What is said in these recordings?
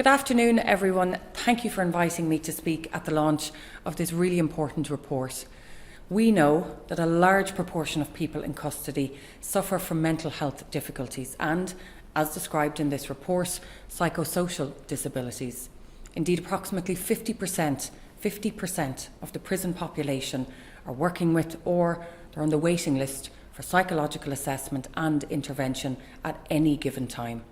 Good afternoon, everyone. Thank you for inviting me to speak at the launch of this really important report. We know that a large proportion of people in custody suffer from mental health difficulties and, as described in this report, psychosocial disabilities. Indeed, approximately 50% of the prison population are working with or they're on the waiting list for psychological assessment and intervention at any given time.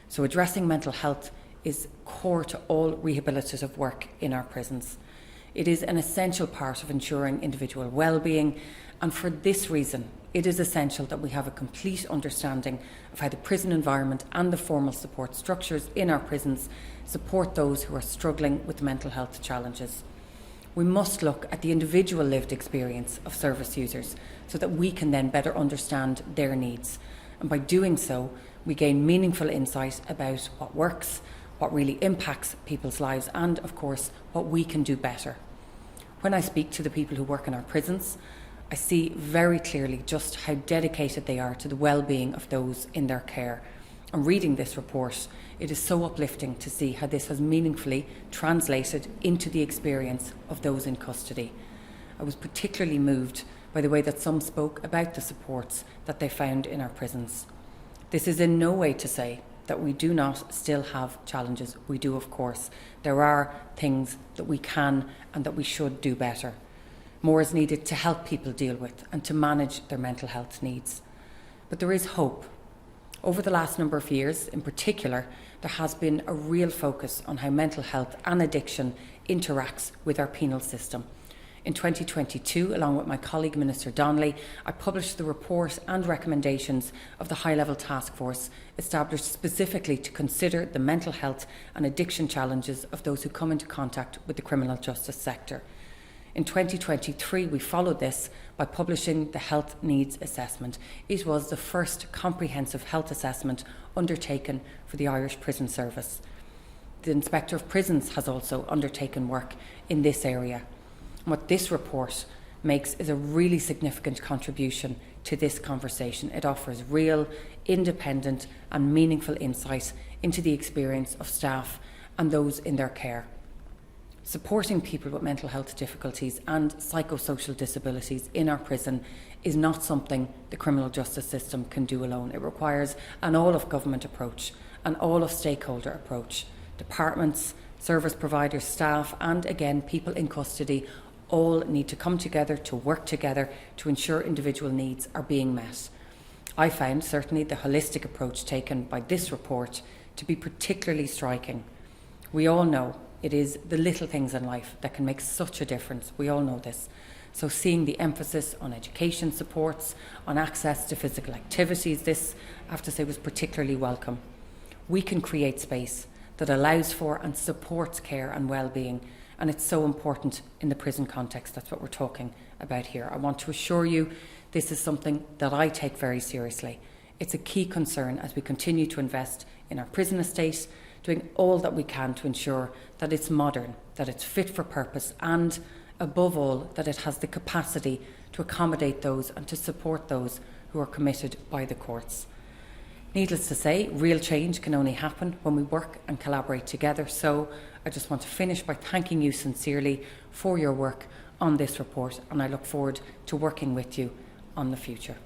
So addressing mental health is core to all rehabilitative work in our prisons. It is an essential part of ensuring individual well-being, and for this reason it is essential that we have a complete understanding of how the prison environment and the formal support structures in our prisons support those who are struggling with mental health challenges. We must look at the individual lived experience of service users so that we can then better understand their needs, and by doing so we gain meaningful insight about what works, what really impacts people's lives, and of course what we can do better. When I speak to the people who work in our prisons, I see very clearly just how dedicated they are to the well-being of those in their care. And reading this report, it is so uplifting to see how this has meaningfully translated into the experience of those in custody. I was particularly moved by the way that some spoke about the supports that they found in our prisons. This is in no way to say that we do not still have challenges. We do, of course. There are things that we can and that we should do better. More is needed to help people deal with and to manage their mental health needs. But there is hope. Over the last number of years, in particular, there has been a real focus on how mental health and addiction interacts with our penal system. In 2022, along with my colleague Minister Donnelly, I published the report and recommendations of the high-level task force established specifically to consider the mental health and addiction challenges of those who come into contact with the criminal justice sector. In 2023, we followed this by publishing the Health Needs Assessment. It was the first comprehensive health assessment undertaken for the Irish Prison Service. The Inspector of Prisons has also undertaken work in this area. What this report makes is a really significant contribution to this conversation. It offers real, independent and meaningful insight into the experience of staff and those in their care. Supporting people with mental health difficulties and psychosocial disabilities in our prison is not something the criminal justice system can do alone. It requires an all-of-government approach, an all-of-stakeholder approach. Departments, service providers, staff and, again, people in custody all need to come together, to work together, to ensure individual needs are being met. I found certainly the holistic approach taken by this report to be particularly striking. We all know it is the little things in life that can make such a difference. We all know this. So seeing the emphasis on education supports, on access to physical activities, this, I have to say, was particularly welcome. We can create space that allows for and supports care and well-being, and it's so important in the prison context. That's what we're talking about here. I want to assure you this is something that I take very seriously. It's a key concern as we continue to invest in our prison estate, doing all that we can to ensure that it's modern, that it's fit for purpose, and above all, that it has the capacity to accommodate those and to support those who are committed by the courts. Needless to say, real change can only happen when we work and collaborate together. So I just want to finish by thanking you sincerely for your work on this report, and I look forward to working with you on the future.